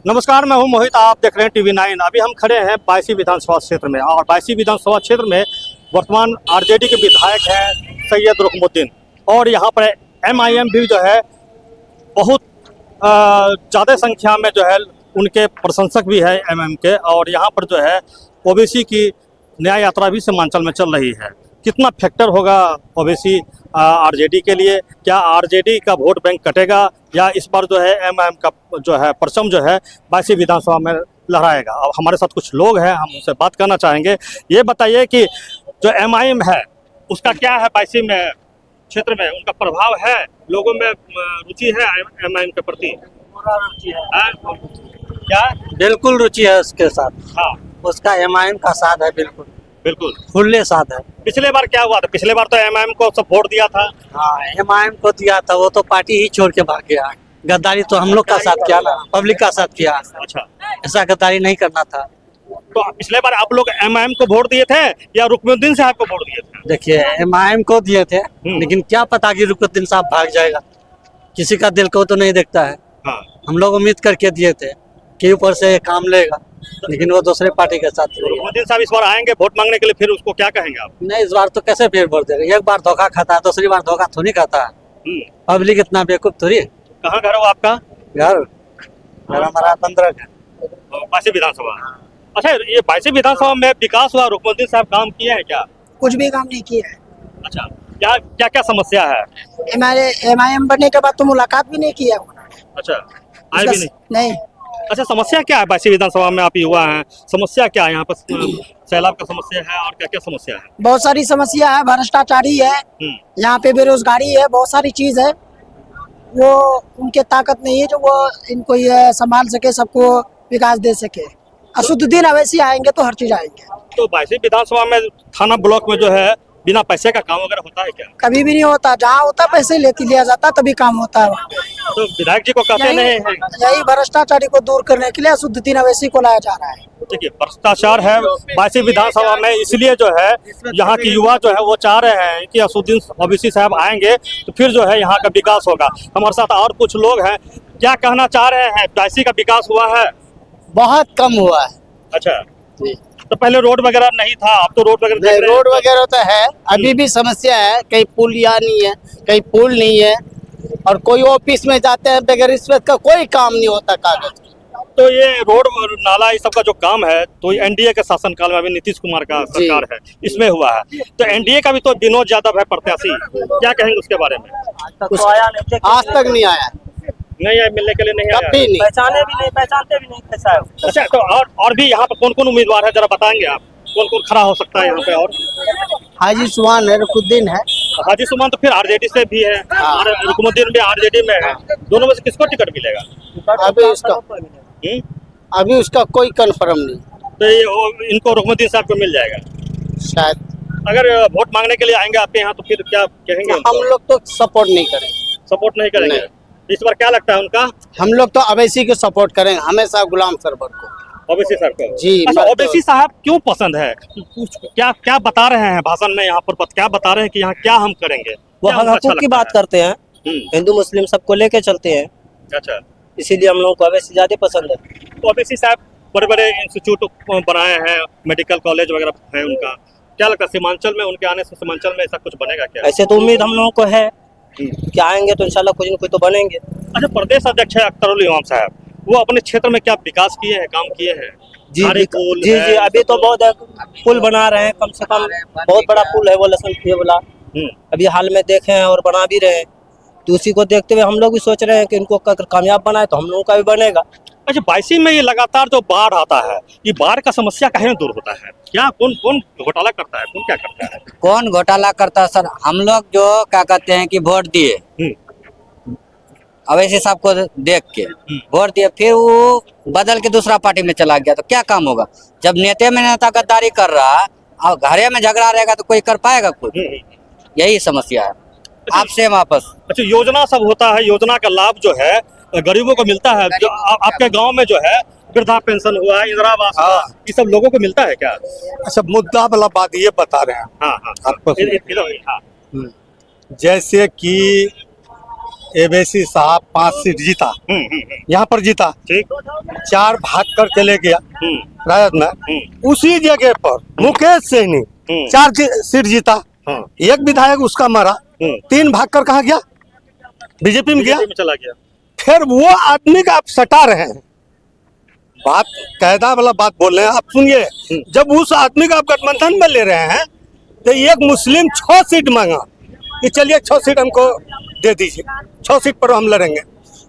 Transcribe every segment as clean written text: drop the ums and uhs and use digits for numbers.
नमस्कार, मैं हूं मोहित। आप देख रहे हैं TV9। अभी हम खड़े हैं बायसी विधानसभा क्षेत्र में और बायसी विधानसभा क्षेत्र में वर्तमान आरजेडी के विधायक हैं सैयद रुकमुद्दीन और यहाँ पर MIM भी जो है बहुत ज़्यादा संख्या में जो है उनके प्रशंसक भी है MM के। और यहाँ पर जो है OBC की न्याय यात्रा भी सीमांचल में चल रही है। कितना फैक्टर होगा OBC आरजेडी के लिए? क्या आरजेडी का वोट बैंक कटेगा या इस बार जो है MIM का जो है परचम जो है बायसी विधानसभा में लहराएगा? अब हमारे साथ कुछ लोग हैं, हम उनसे बात करना चाहेंगे। ये बताइए कि जो MIM है उसका क्या है बायसी में क्षेत्र में, उनका प्रभाव है, लोगों में रुचि है MIM के प्रति? रुचि है क्या? बिल्कुल रुचि है उसके साथ। हाँ, उसका MIM का साथ है, बिल्कुल बिल्कुल खुले साथ है। पिछले बार क्या हुआ था? पिछले बार तो MIM को सब वोट दिया था। हाँ, MIM को दिया था, वो तो पार्टी ही छोड़ के भाग गया। गद्दारी तो हम लोग का साथ किया ना, पब्लिक का साथ किया। अच्छा, ऐसा गद्दारी नहीं करना था। तो पिछले बार आप लोग MIM को वोट दिए थे या रुकमुद्दीन साहब को वोट दिए थे? देखिए, MIM को दिए थे, लेकिन क्या पता कि रुकमुद्दीन साहब भाग जाएगा। किसी का दिल को तो नहीं देखता है। हाँ, हम लोग उम्मीद करके दिए थे कि ऊपर से काम लेगा, लेकिन वो दूसरे पार्टी के साथ नहीं। रुकमुद्दीन साहब इस बार आएंगे वोट मांगने के लिए, फिर उसको क्या कहेंगे आप? नहीं, इस बार तो कैसे फिर वोट देगा? एक बार धोखा खाता है, दूसरी बार धोखा थोड़ी खाता है। पब्लिक इतना बेवकूफ थोड़ी। कहाँ घर हो आपका? घर हमारा 15 का। बायसी विधानसभा। अच्छा, ये बायसी विधानसभा में विकास हुआ, रुकमुद्दीन साहब काम किए हैं क्या? कुछ भी काम नहीं किया है। अच्छा, क्या क्या क्या समस्या है? हमारे MIM बनने के बाद तो मुलाकात भी नहीं किया उन्होंने। अच्छा, आए भी नहीं। नहीं। अच्छा, समस्या क्या है बायसी विधानसभा में? आप युवा हैं, समस्या क्या है यहाँ पर? सैलाब का समस्या है और क्या क्या समस्या है? बहुत सारी समस्या है, भ्रष्टाचारी है, यहाँ पे बेरोजगारी है, बहुत सारी चीज है। वो उनके ताकत नहीं है जो वो इनको ये संभाल सके, सबको विकास दे सके। असुद्दीन अवैसी आएंगे तो हर चीज आएंगे। तो बायसी विधानसभा में थाना ब्लॉक में जो है बिना पैसे का काम वगैरह होता है क्या? कभी भी नहीं होता, जहाँ होता पैसे लेके लिया जाता तभी काम होता है। तो विधायक जी को कहते नहीं है? यही भ्रष्टाचारी को दूर करने के लिए असुद्दीन अवैसी को लाया जा रहा है। देखिए, भ्रष्टाचार है बायसी विधानसभा में, इसलिए जो है यहाँ के युवा जो है वो चाह रहे हैं कि असुद्दीन ओवैसी साहब आएंगे तो फिर जो है यहाँ का विकास होगा। हमारे साथ और कुछ लोग हैं, क्या कहना चाह रहे हैं? बायसी का विकास हुआ है? बहुत कम हुआ है। अच्छा, तो पहले रोड वगैरह नहीं था, अब तो रोड वगैरह नहीं, रोड वगैरह तो है, अभी भी समस्या है। कहीं पुल या नहीं है, कहीं पुल नहीं है, और कोई ऑफिस में जाते हैं बगैर रिश्वत का कोई काम नहीं होता कागज। तो ये रोड और नाला इस सब का जो काम है तो NDA के शासनकाल में, अभी नीतीश कुमार का सरकार है, इसमें हुआ है। तो NDA का भी तो विनोद यादव है प्रत्याशी, क्या कहेंगे उसके बारे में? आज तक नहीं आया, नहीं आया, मिलने के लिए नहीं आया, कभी नहीं। पहचानते भी नहीं कैसा है। अच्छा, तो और भी यहाँ पर कौन कौन उम्मीदवार है, जरा बताएंगे आप? कौन कौन खड़ा हो सकता है यहाँ पे? और हाजी सुमान है, रुकमुद्दीन है। हाजी सुमान तो फिर आरजेडी से भी है और रुकमुद्दीन भी आरजेडी में है। दोनों में से किसको टिकट मिलेगा? अभी उसका कोई कंफर्म नहीं। तो ये इनको रुकमुद्दीन साहब को मिल जाएगा शायद। अगर वोट मांगने के लिए आएंगे आपके यहाँ तो फिर क्या कहेंगे? हम लोग तो सपोर्ट नहीं करेंगे। सपोर्ट नहीं करेंगे? इस बार क्या लगता है उनका? हम लोग तो अवैसी को सपोर्ट करेंगे हमेशा, गुलाम सरवर को। ओवैसी साहब को? जी। अच्छा, ओवैसी साहब क्यों पसंद है? क्या क्या बता रहे हैं भाषण में यहाँ पर? क्या बता रहे हैं कि यहाँ क्या हम करेंगे? वो हक की बात करते हैं, हिंदू मुस्लिम सबको लेके चलते हैं। अच्छा, इसीलिए हम लोगों को अवैसी ज्यादा पसंद है। तो ओवैसी साहब बड़े बड़े इंस्टीट्यूट बनाए हैं, मेडिकल कॉलेज वगैरह है उनका। क्या लगता है सीमांचल में उनके आने से सीमांचल में ऐसा कुछ बनेगा क्या? ऐसे तो उम्मीद हम लोगों को है कि आएंगे तो इंशाल्लाह कुछ न कुछ तो बनेंगे। अच्छा, प्रदेश अध्यक्ष है अख्तरुल इमाम साहब, वो अपने क्षेत्र में क्या विकास किए हैं, काम किए हैं? जी जी, अभी तो बहुत पुल बना रहे हैं, कम से कम बहुत बड़ा पुल है वो लसन वाला, अभी हाल में देखे हैं और बना भी रहे हैं। तो उसी को देखते हुए हम लोग भी सोच रहे हैं कि इनको कामयाब बनाए तो हम लोगों का भी बनेगा। अच्छा, बायसी में ये लगातार जो बाढ़ आता है, ये बाढ़ का समस्या कहीं दूर होता है क्या? कौन कौन घोटाला करता है, कौन क्या करता है? कौन घोटाला करता है सर? हम लोग जो क्या कहते हैं कि वोट दिए अवैसी साहब को देख के वोट दिए, फिर वो बदल के दूसरा पार्टी में चला गया तो क्या काम होगा? जब नेता में नेता गद्दारी कर रहा और घरे में झगड़ा रहेगा तो कोई कर पाएगा? कुछ यही समस्या है, आपसे वापस। अच्छा, योजना सब होता है, योजना का लाभ जो है गरीबों को मिलता है? जो आपके गांव में जो है वृद्धा पेंशन हुआ, इंदिरा आवास हुआ, ये सब लोगों को मिलता है क्या? अच्छा, मुद्दा वाला बात ये बता रहे हैं। हाँ हाँ, आपको हाँ। जैसे कि एबीसी साहब 5 सीट जीता, यहाँ पर जीता, ठीक। 4 भाग कर चले गया राजद में। उसी जगह पर मुकेश सैनी 4 सीट जीता, हाँ। 1 विधायक उसका मरा, 3 भाग कर कहाँ गया? बीजेपी में गया। बीजेपी में चला गया। फिर वो आदमी का आप सटा रहे हैं, बात कायदा वाला बात बोल रहे हैं आप, सुनिए। जब उस आदमी का आप गठबंधन में ले रहे हैं तो एक मुस्लिम 6 सीट मांगा कि चलिए 6 सीट हमको दे दीजिए, 6 सीट पर हम लड़ेंगे।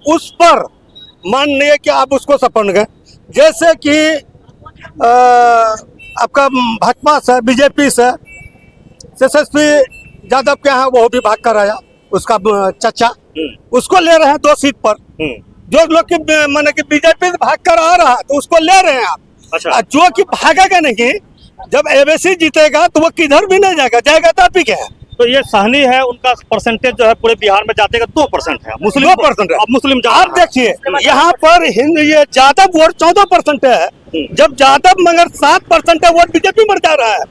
उस पर मान लिया कि आप उसको सपन गए, जैसे कि आपका भाजपा से, बीजेपी से एसएसपी यादव के यहाँ वो भी भाग कर आया, उसका चचा, उसको ले रहे हैं 2 सीट पर। जो लोग की माने कि बीजेपी से भाग कर आ रहा है तो उसको ले रहे हैं आप। अच्छा। और जो कि भागेगा नहीं, जब एबीसी जीतेगा तो वो किधर भी नहीं जाएगा, जाएगा तो आप ही क्या है। तो ये सहनी है, उनका परसेंटेज जो है पूरे बिहार में जाते का 2% है, मुस्लिम 2% है। अब मुस्लिम आप देखिए यहाँ पर हिंद ये यादव वोट 14% है, जब यादव मगर 7% है वोट बीजेपी में जा रहा है।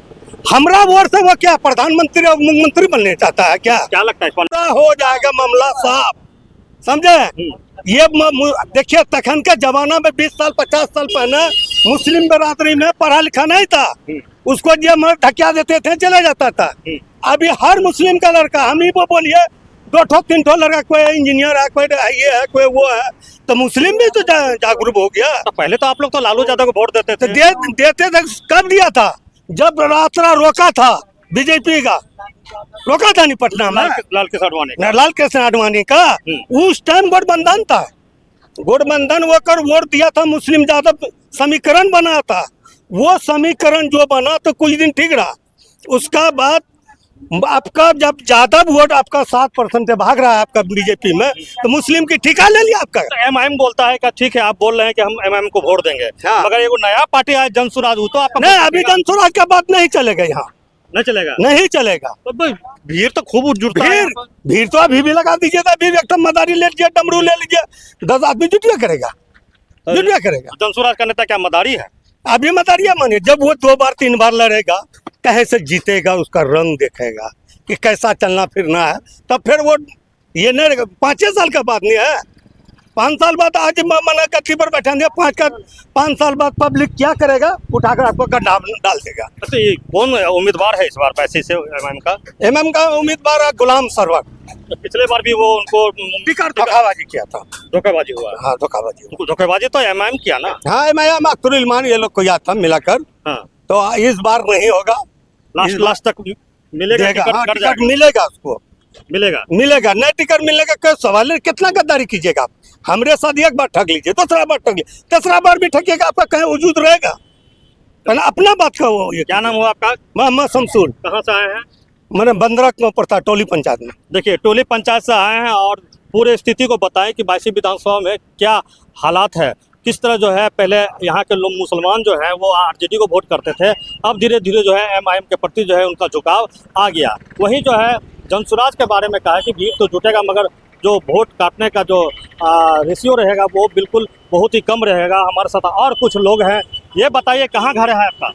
हमरा वोट से वो क्या प्रधानमंत्री और मुख्यमंत्री बनने चाहता है क्या? क्या लगता है इस पर? हो जाएगा मामला साफ, समझे? ये देखिए तखन के जमाना में 20 साल 50 साल पहले मुस्लिम बिरादरी में पढ़ा लिखा नहीं था, उसको जो धकिया देते थे चला जाता था। अभी हर मुस्लिम का लड़का, हम ही वो बोलिए 2-3 लड़का, कोई इंजीनियर है, कोई ये है, कोई वो है, तो मुस्लिम भी तो जागरूक हो गया। तो पहले तो आप लोग तो लालू यादव को वोट देते तो थे। देते थे, कब दिया था? जब रात्रा रोका था बीजेपी का, रोका था नहीं पटना में लाल कृष्ण आडवाणी का। लाल कृष्ण आडवाणी का, उस टाइम गठबंधन था, गठबंधन वो कर वोट दिया था, मुस्लिम यादव समीकरण बना था। वो समीकरण जो बना तो कुछ दिन ठीक रहा, उसका बाद आपका जब ज्यादा वोट आपका 7% भाग रहा है आपका बीजेपी में, तो मुस्लिम की ठिका ले लिया आपका। तो एमआईएम बोलता है कि ठीक है, आप बोल रहे हैं कि हम एमआईएम को वोट देंगे, हाँ। मगर ये वो नया पार्टी आया जनसुराज, वो तो आपका नहीं, अभी जनसुराज का बात नहीं चलेगा, यहाँ नहीं चलेगा। नहीं चलेगा। तो भाई भीड़ तो खूब जुटता है। भीड़ तो अभी भी लगा दीजिए, तो अभी एक मदारी ले लीजिए, डमरू ले लीजिए, 10 आदमी जुटिया करेगा, जुटिया करेगा। जनसुराज का नेता क्या मदारी है? अभी मदारिया मानिए, जब वो 2 बार 3 बार लड़ेगा, कहे से जीतेगा, उसका रंग देखेगा कि कैसा चलना फिरना है, तब फिर वो ये नहीं रहेगा। 5 साल का बात नहीं है, 5 साल बाद आज मना गद्दी पर बैठा दिया, 5 साल बाद पब्लिक क्या करेगा? उठाकर आपको गड्ढा डाल देगा। अच्छा, ये कौन उम्मीदवार है इस बार पैसे से एमआईएम का? एमएम का उम्मीदवार है गुलाम सरवर। तो पिछले बार भी वो उनको टिकट धोखाबाजी किया था। धोखेबाजी हुआ। हाँ, धोखाबाजी। उनको धोखेबाजी तो एमआईएम किया ना। हाँ, एमआईएम अख्तरुल ईमान ये लोग को याद था मिलाकर। हाँ, तो इस बार नहीं होगा, लास्ट तक मिलेगा, देगा। टिकट हाँ, कट टिकट जाएगा। मिलेगा, उसको मिलेगा। मिलेगा। नहीं टिकट मिलने का कोई सवाल है? कितना गद्दारी कीजिएगा आप? हमरे साथ एक बार ठग लीजिए, दूसरा बार ठग लीजिए, तीसरा बार भी ठगिएगा, आपका कहीं वजूद रहेगा? अपना बात का वो ये क्या नाम हुआ आपका? मोहम्मद शमसूल। कहाँ से आए हैं? मैंने बंदरक में पड़ता, टोली पंचायत में। देखिए, टोली पंचायत से आए हैं और पूरे स्थिति को बताएं कि बायसी विधानसभा में क्या हालात है, किस तरह जो है पहले यहाँ के लोग मुसलमान जो है वो आरजेडी को वोट करते थे, अब धीरे धीरे जो है एमआईएम के प्रति जो है उनका झुकाव आ गया। वहीं जो है जनसुराज के बारे में कहा है कि भीड़ तो जुटेगा, मगर जो वोट काटने का जो रेशियो रहेगा वो बिल्कुल बहुत ही कम रहेगा। हमारे साथ और कुछ लोग हैं, ये बताइए कहाँ घर है आपका?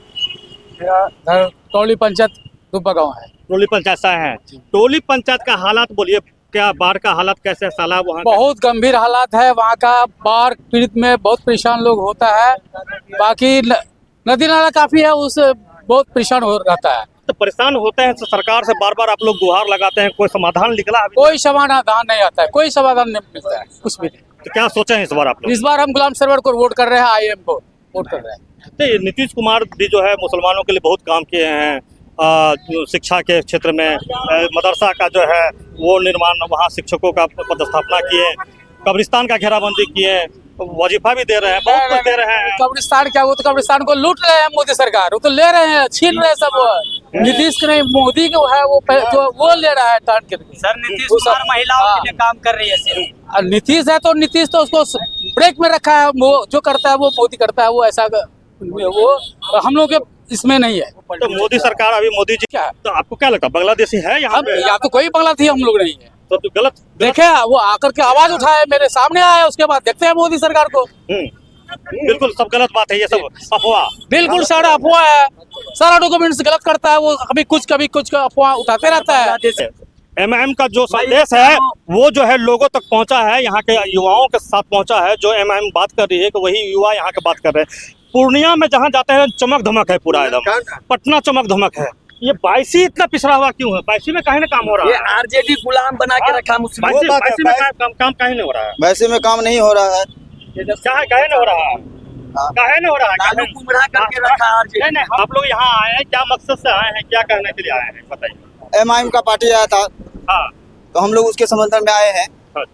मेरा घर टोली पंचायत दुब्बा गाँव है। टोली पंचायत से आए हैं। टोली पंचायत का हालात बोलिए, क्या बाढ़ का हालात कैसे है? तालाब वहाँ बहुत गंभीर हालात है वहाँ का, बाढ़ पीड़ित में बहुत परेशान लोग होता है। बाकी नदी नाला काफी है, उस बहुत परेशान हो रहता है। तो परेशान होते हैं तो सरकार से बार बार आप लोग गुहार लगाते हैं, कोई समाधान निकला अभी? कोई समाधान नहीं आता है, कोई समाधान नहीं मिलता है, कुछ भी नहीं। तो क्या सोचे हैं इस बार आप लोग? इस बार हम गुलाम सरवर को वोट कर रहे हैं, आईएम को वोट कर रहे हैं। तो ये नीतीश कुमार भी जो है मुसलमानों के लिए बहुत काम किए हैं, शिक्षा के क्षेत्र में मदरसा का जो है वो निर्माण, वहाँ शिक्षकों का पदस्थापना किए, कब्रिस्तान का घेराबंदी किए, वजीफा भी दे रहे हैं, बहुत कुछ दे रहे हैं। कब्रिस्तान क्या, वो तो कब्रिस्तान को लूट रहे हैं मोदी सरकार, वो तो ले रहे हैं, छीन रहे हैं सब। नीतीश के नहीं, मोदी को है जो वो ले रहा है टाट के। सर नीतीश कुमार महिलाओं के लिए काम कर रही है सिर्फ। नीतीश है तो नीतीश तो उसको ब्रेक में रखा है, वो जो करता है वो मोदी करता है, वो ऐसा वो हम लोग के इसमें नहीं है। तो मोदी सरकार, अभी मोदी जी क्या है? तो आपको क्या लगता है बांग्लादेशी है यहाँ अब पे? या तो कोई बांग्लादेशी हम लोग नहीं है, तो गलत देखे वो आकर के आवाज उठाए, मेरे सामने आया, उसके बाद देखते हैं मोदी सरकार को। बिल्कुल सब गलत बात है, ये सब अफवाह। बिल्कुल सारा अफवाह है, सारा डॉक्यूमेंट्स गलत करता है वो, कभी कुछ अफवाह उठाते रहता है। एमआईएम का जो संदेश है वो जो है लोगों तक पहुंचा है, यहाँ के युवाओं के साथ पहुंचा है। जो एमआईएम बात कर रही है कि वही युवा यहाँ के बात कर रहे हैं। पूर्णिया में जहाँ जाते हैं चमक धमक है पूरा एकदम, पटना चमक धमक है। ये बायसी इतना पिछड़ा हुआ क्यों है? बायसी में काहे ना काम हो रहा ये है? आरजेडी गुलाम बना के रखा मुस्लिम। बायसी में काम काहे नहीं हो रहा है? वैसे में काम नहीं हो रहा है। काहे नहीं हो रहा है? काहे नहीं हो रहा है? लालू गुमराह करके रखा आरजेडी। नहीं नहीं, आप लोग यहाँ आए हैं क्या मकसद से आए हैं, क्या कहने के लिए आए हैं बताइए। एमआईएम का पार्टी आया था, हाँ तो हम लोग उसके समर्थन में आए हैं। हाँ।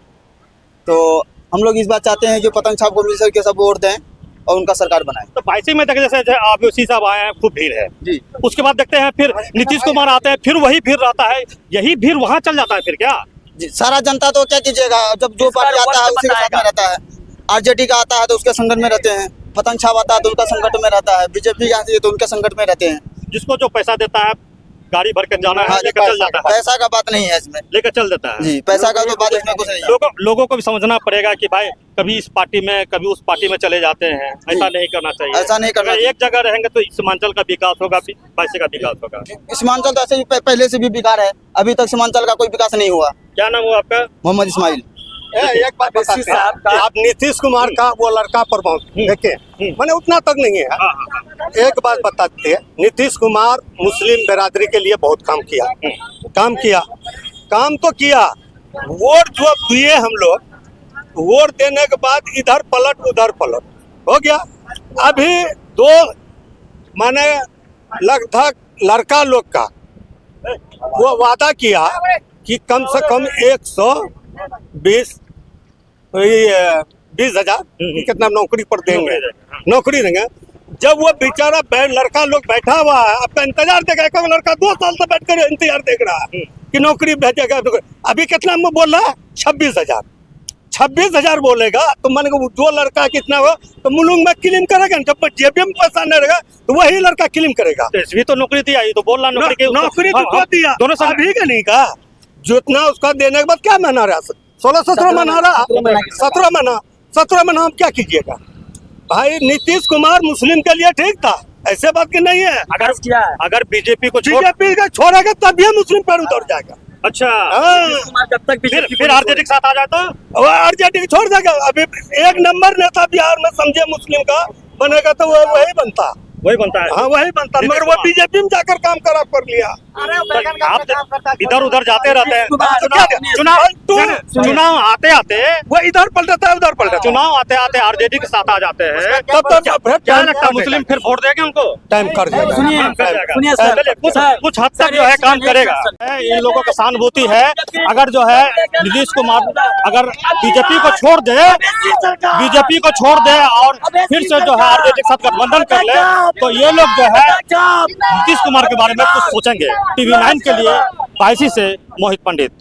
तो हम लोग इस बात चाहते हैं कि पतंग छाप को मिल के सब वोट दें और उनका सरकार बनाए। तो बायसी में देखे जैसे आबूसी साहब आए हैं, खूब भीड़ है जी। उसके बाद देखते हैं फिर नीतीश कुमार आते हैं, फिर वही भीड़ रहता है, यही भीड़ वहाँ चल जाता है फिर क्या? जी, सारा जनता तो क्या कीजिएगा, जब जो पार्टी आता है उसी के साथ में रहता है। आरजेडी का आता है तो उसके संगठन में रहते हैं, पतंग छाप आता है तो उनका संगठन में रहता है, बीजेपी आती है तो उनके संगठन में रहते हैं। जिसको जो पैसा देता है गाड़ी भर के जाना है, हाँ, लेकर चल जाता है, पैसा का बात नहीं है इसमें, लेकर चल देता है। जी पैसा का तो बात इसमें कुछ नहीं है। लोगों को भी समझना पड़ेगा कि भाई कभी इस पार्टी में कभी उस पार्टी में चले जाते हैं, ऐसा नहीं करना चाहिए। ऐसा नहीं करना अगर एक जगह रहेंगे तो सीमांचल का विकास होगा, बायसी का विकास होगा। सीमांचल तो ऐसे ही पहले से भी बेकार है, अभी तक सीमांचल का कोई विकास नहीं हुआ। क्या नाम हुआ आपका? मोहम्मद इस्माइल। एक बात बताते हैं, आप नीतीश कुमार का वो लड़का पर देखे मैंने उतना तक नहीं है। एक बात बताते हैं, नीतीश कुमार मुस्लिम बिरादरी के लिए बहुत काम किया, काम तो किया। वोट जो दिए हम लोग, वोट देने के बाद इधर पलट उधर पलट हो गया। अभी दो माने लगभग लड़का लोग का वो वादा किया कि कम से कम 120,000 कितना नौकरी पर नौकरी देंगे। जब वो बेचारा लड़का लोग बैठा हुआ है, आपका इंतजार देख रहा है, लड़का 2 साल से बैठ कर इंतजार देख रहा है कि नौकरी भेजेगा। अभी कितना में बोल रहा है? 26,000 बोलेगा तो मान जो लड़का कितना हो तो मुलुंग में क्लेम करेगा। जब जेबी में पैसा नहीं रहेगा तो वही लड़का क्लेम करेगा। भी तो नौकरी दिया, ये तो बोल रहा नौकरी तो दिया, दोनों अभी का नहीं कहा। जितना उसका देने के बाद क्या मना रहा? 16-17 मना रहा, 17 मना हम क्या कीजिएगा भाई? नीतीश कुमार मुस्लिम के लिए ठीक था, ऐसे बात की नहीं है। अगर बीजेपी को छोड़ेगा तभी मुस्लिम पर उतर जाएगा। अच्छा जब तक फिर आरजेडी के साथ आ जाए तो आरजेडी छोड़ देगा। अभी एक नंबर नेता बिहार में समझे मुस्लिम का बनेगा तो वही बनता है। हाँ वही बनता, मगर वो बीजेपी में जाकर काम कर लिया। आप इधर उधर जाते रहते हैं, चुनाव आते आते वो इधर पलटता है उधर पलटता, चुनाव आते आते आरजेडी के साथ आ जाते हैं, तब क्या लगता है मुस्लिम फिर वोट देंगे उनको? टाइम कर कुछ हद तक जो है काम करेगा। इन लोगों का सहानुभूति है। अगर जो है नीतीश कुमार अगर बीजेपी को छोड़ दे और फिर से जो है आरजेडी के साथ गठबंधन कर ले तो ये लोग जो है नीतीश कुमार के बारे में कुछ सोचेंगे। TV9 के लिए बायसी से मोहित पंडित।